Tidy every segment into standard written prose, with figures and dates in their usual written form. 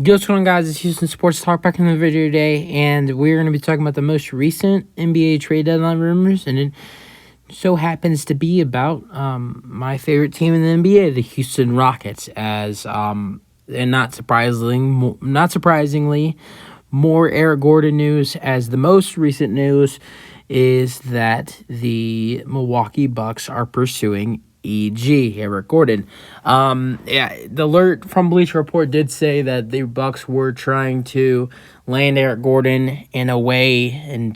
Yo, what's going on, guys? It's Houston Sports Talk back in the video today, and we're going to be talking about the most recent NBA trade deadline rumors, and it so happens to be about my favorite team in the NBA, the Houston Rockets, and not surprisingly, more Eric Gordon news, as the most recent news is that the Milwaukee Bucks are pursuing E.G. Eric Gordon. The alert from Bleacher Report did say that the Bucks were trying to land Eric Gordon in a way, and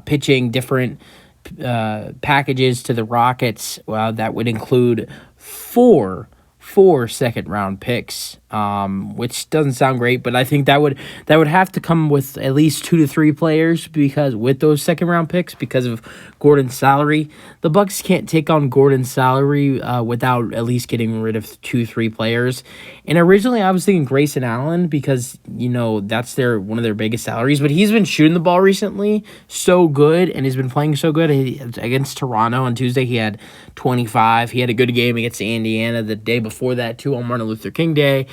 pitching different packages to the Rockets that would include four second round picks, which doesn't sound great, but I think that would have to come with at least 2 to 3 players, because with those second round picks, because of Gordon's salary, the Bucks can't take on Gordon's salary without at least getting rid of 2-3 players. And originally I was thinking Grayson Allen, because that's one of their biggest salaries, but he's been shooting the ball recently so good, and he's been playing so good. Against Toronto on Tuesday, he had 25. He had a good game against Indiana the day before that too, on Martin Luther King Day.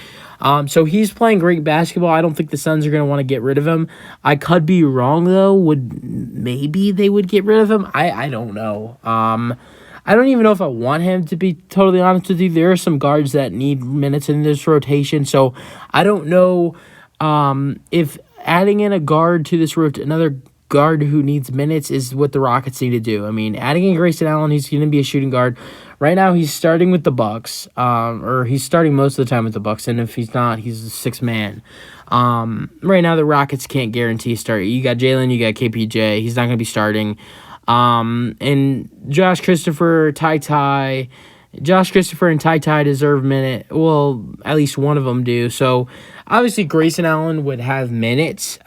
So he's playing great basketball. I don't think the Suns are going to want to get rid of him. I could be wrong, though. Maybe they would get rid of him? I don't know. I don't even know if I want him, to be totally honest with you. There are some guards that need minutes in this rotation, so I don't know if adding in a guard to this another guard who needs minutes is what the Rockets need to do. I mean, adding in Grayson Allen, he's going to be a shooting guard. Right now, he's starting with the Bucks, or he's starting most of the time with the Bucks, and if he's not, he's a sixth man. Right now, the Rockets can't guarantee start. You got Jalen, you got KPJ. He's not going to be starting. And Josh Christopher and Ty deserve minute. Well, at least one of them do. So obviously, Grayson Allen would have minutes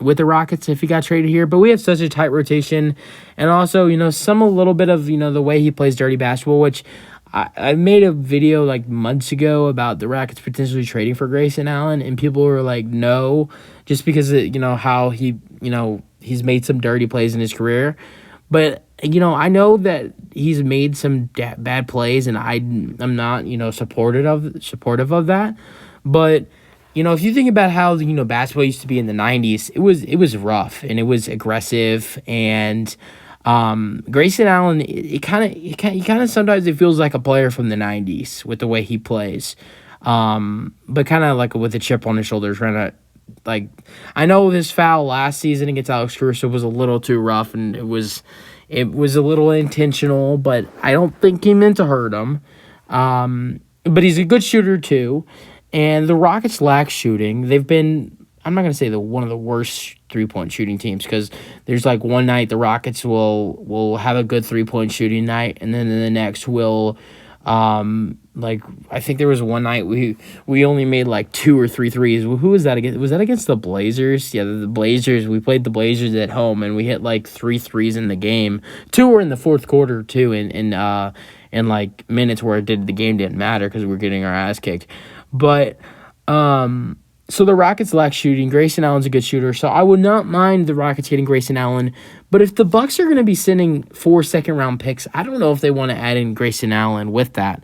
with the Rockets if he got traded here, but we have such a tight rotation, and also, a little bit of, the way he plays dirty basketball, which I made a video like months ago about the Rockets potentially trading for Grayson Allen, and people were like, no, just because of, how he, he's made some dirty plays in his career. But, I know that he's made some bad plays, and I'm not, supportive of that. But, if you think about how, basketball used to be in the 90s, it was rough, and it was aggressive, and Grayson Allen, he kind of sometimes it feels like a player from the 90s with the way he plays. But kind of like with a chip on his shoulder, trying to, like, I know his foul last season against Alex Caruso was a little too rough, and it was a little intentional, but I don't think he meant to hurt him. But he's a good shooter too. And the Rockets lack shooting. They've been, I'm not going to say one of the worst three-point shooting teams, because there's like one night the Rockets will have a good three-point shooting night, and then the next will, I think there was one night we only made like 2 or 3 threes. Who was that against? Was that against the Blazers? Yeah, the Blazers. We played the Blazers at home, and we hit like 3 threes in the game. 2 were in the fourth quarter too, in like minutes where the game didn't matter because we were getting our ass kicked. But, so the Rockets lack shooting. Grayson Allen's a good shooter, so I would not mind the Rockets getting Grayson Allen. But if the Bucks are going to be sending 4 second-round picks, I don't know if they want to add in Grayson Allen with that.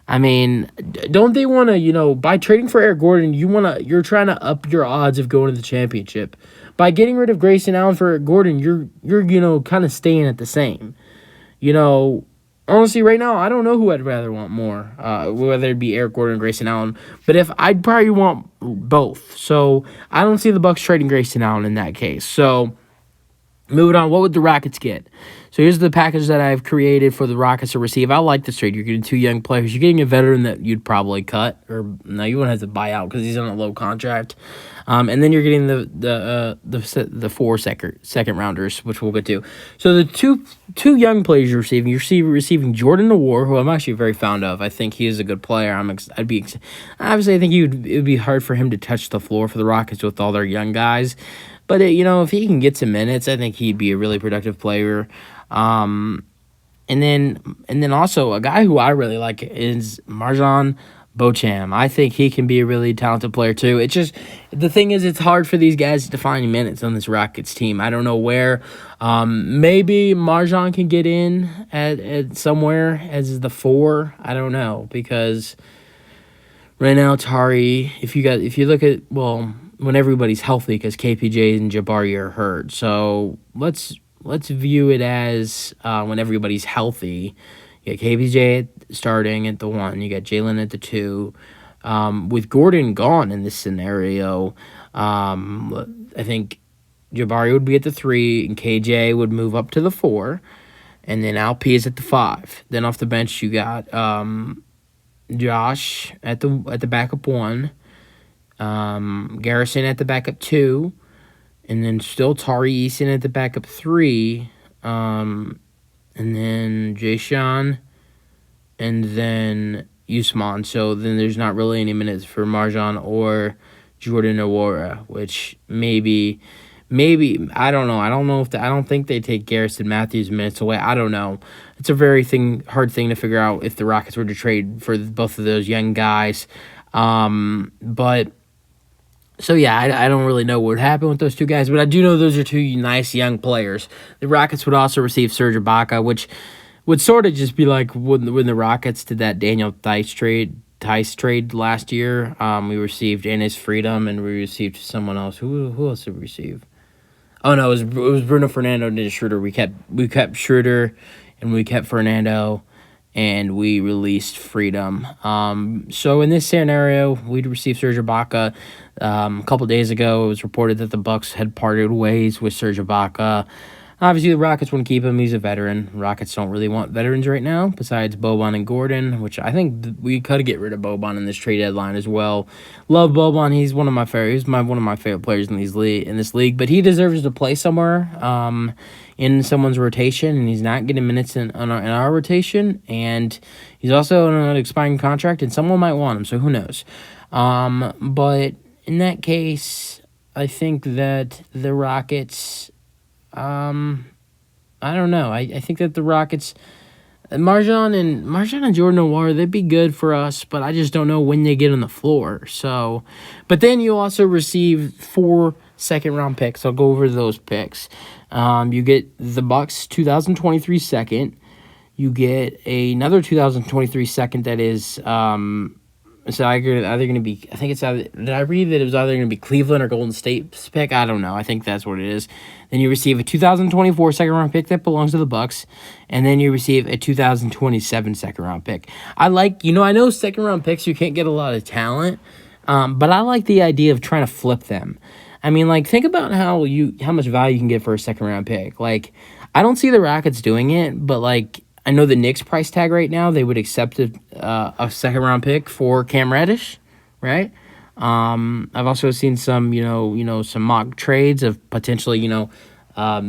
I mean, don't they want to, by trading for Eric Gordon, you're trying to up your odds of going to the championship. By getting rid of Grayson Allen for Eric Gordon, you're kind of staying at the same. Honestly, right now, I don't know who I'd rather want more, whether it be Eric Gordon or Grayson Allen. But I'd probably want both. So I don't see the Bucks trading Grayson Allen in that case. So moving on, what would the Rockets get? So here's the package that I've created for the Rockets to receive. I like this trade. You're getting 2 young players. You're getting a veteran that you'd probably cut, or no, you wouldn't have to buy out because he's on a low contract. And then you're getting the 4 second rounders, which we'll get to. So the two young players you're receiving Jordan Nwora, who I'm actually very fond of. I think he is a good player. Obviously, I think it would be hard for him to touch the floor for the Rockets with all their young guys. But if he can get some minutes, I think he'd be a really productive player. And then also a guy who I really like is MarJon Beauchamp. I think he can be a really talented player too. It's just, the thing is, it's hard for these guys to find minutes on this Rockets team. I don't know where. Maybe MarJon can get in at somewhere as the 4. I don't know, because Right now, Tari, if you look at, well, when everybody's healthy, because KPJ and Jabari are hurt. So let's view it as when everybody's healthy. You got KPJ starting at the 1. You got Jalen at the 2. With Gordon gone in this scenario, I think Jabari would be at the 3, and KJ would move up to the 4, and then Alp is at the 5. Then off the bench, you got Josh at the backup 1, Garrison at the backup 2, and then still Tari Eason at the backup 3, and then Jay Sean, and then Usman. So then there's not really any minutes for Marjan or Jordan Nwora, which maybe I don't know. I don't think they take Garrison Matthews minutes away. I don't know. It's a very hard thing to figure out if the Rockets were to trade for both of those young guys. But so yeah, I don't really know what would happen with those two guys, but I do know those are two nice young players. The Rockets would also receive Serge Ibaka, which would sort of just be like when the Rockets did that Daniel Theis trade last year. We received Enes Freedom, and we received someone else. Who else did we receive? Oh no, it was Bruno Fernando and Schroeder. We kept Schroeder, and we kept Fernando, and we released Freedom. So in this scenario, we'd received Serge Ibaka. A couple days ago, it was reported that the Bucks had parted ways with Serge Ibaka. Obviously, the Rockets want to keep him. He's a veteran. Rockets don't really want veterans right now, besides Boban and Gordon, which I think we could get rid of Boban in this trade deadline as well. Love Boban. He's one of my favorite players in this league, but he deserves to play somewhere in someone's rotation, and he's not getting minutes in our rotation, and he's also on an expiring contract, and someone might want him, so who knows? But in that case, I think that the Rockets... I don't know. I think that the Rockets, Marjan and Jordan Nwora, they'd be good for us, but I just don't know when they get on the floor. So, but then you also receive 4 second-round picks. I'll go over those picks. You get the Bucks 2023 second. You get another 2023 second that is it's either going to be, I think it's either, did I read that it was either going to be Cleveland or Golden State's pick? I don't know. I think that's what it is. Then you receive a 2024 second-round pick that belongs to the Bucks, and then you receive a 2027 second-round pick. I know second-round picks, you can't get a lot of talent, but I like the idea of trying to flip them. I mean, like, think about how much value you can get for a second-round pick. Like, I don't see the Rockets doing it, but, like, I know the Knicks price tag right now, they would accept a second-round pick for Cam Reddish, right? I've also seen some, some mock trades of potentially, I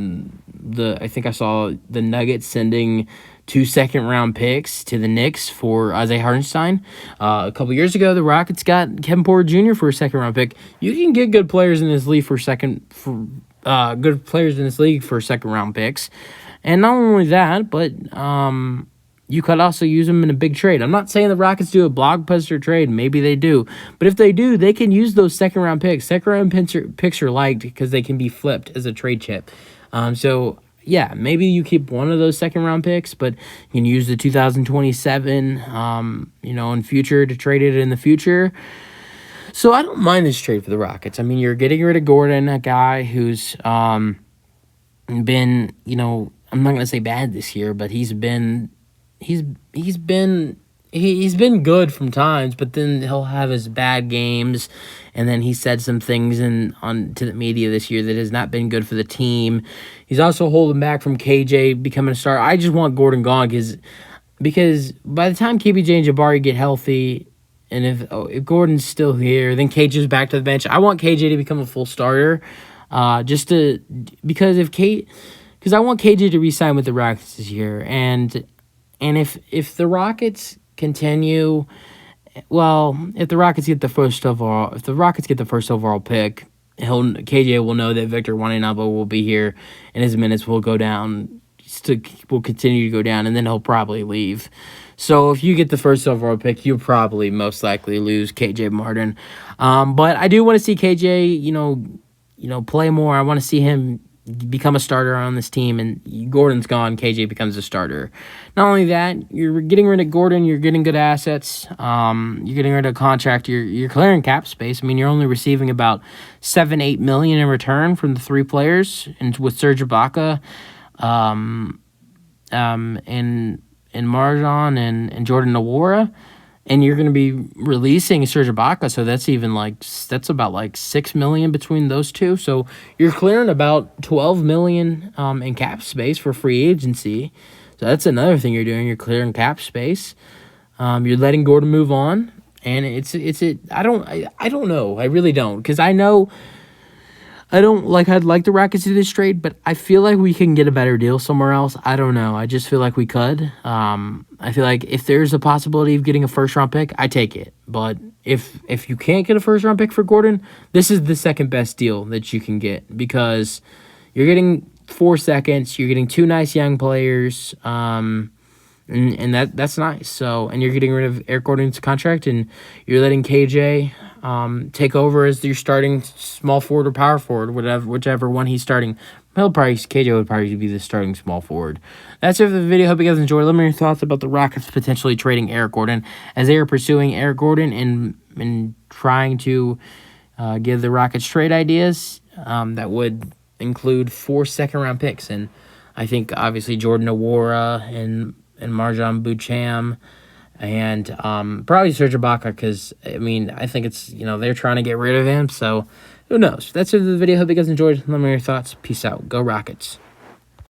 think I saw the Nuggets sending 2 second-round picks to the Knicks for Isaiah Hartenstein. A couple years ago, the Rockets got Kevin Porter Jr. for a second-round pick. You can get good players in this league for second-round picks. And not only that, but you could also use them in a big trade. I'm not saying the Rockets do a blockbuster trade. Maybe they do. But if they do, they can use those second-round picks. Second-round picks are liked because they can be flipped as a trade chip. So, yeah, maybe you keep one of those second-round picks, but you can use the 2027, in future to trade it in the future. So I don't mind this trade for the Rockets. I mean, you're getting rid of Gordon, a guy who's been, I'm not gonna say bad this year, but he's been good from times, but then he'll have his bad games, and then he said some things to the media this year that has not been good for the team. He's also holding back from KJ becoming a star. I just want Gordon gone because by the time KPJ and Jabari get healthy, and if Gordon's still here, then KJ's back to the bench. I want KJ to become a full starter, because I want KJ to re-sign with the Rockets this year, and if the Rockets continue, if the Rockets get the first overall pick, KJ will know that Victor Wembanyama will be here, and his minutes will go down. Will continue to go down, and then he'll probably leave. So if you get the first overall pick, you'll probably most likely lose KJ Martin. But I do want to see KJ, play more. I want to see him become a starter on this team, and Gordon's gone, KJ becomes a starter. Not only that, you're getting rid of Gordon, you're getting good assets, you're getting rid of contract, you're clearing cap space. I mean, you're only receiving about $7-8 million in return from the three players, and with Serge Ibaka, and Marjan and Jordan Nwora. And you're going to be releasing Serge Ibaka, so that's about like $6 million between those two. So you're clearing about $12 million in cap space for free agency. So that's another thing you're doing. You're clearing cap space. You're letting Gordon move on, and I don't know. I really don't, because I'd like the Rockets to do this trade, but I feel like we can get a better deal somewhere else. I don't know. I just feel like we could. I feel like if there's a possibility of getting a first-round pick, I take it. But if you can't get a first-round pick for Gordon, this is the second best deal that you can get, because you're getting 4 seconds, you're getting 2 nice young players, and that's nice. So, and you're getting rid of Eric Gordon's contract, and you're letting KJ take over as your starting small forward or power forward, whichever one he's starting. KJ would probably be the starting small forward. That's it for the video. Hope you guys enjoyed. Let me know your thoughts about the Rockets potentially trading Eric Gordon, as they are pursuing Eric Gordon and trying to give the Rockets trade ideas that would include 4 second-round picks. And I think obviously Jordan Nwora and Marjan Bucham, and probably Serge Ibaka, because, I mean, I think it's, they're trying to get rid of him, so who knows. That's it for the video. Hope you guys enjoyed. Let me know your thoughts. Peace out. Go Rockets.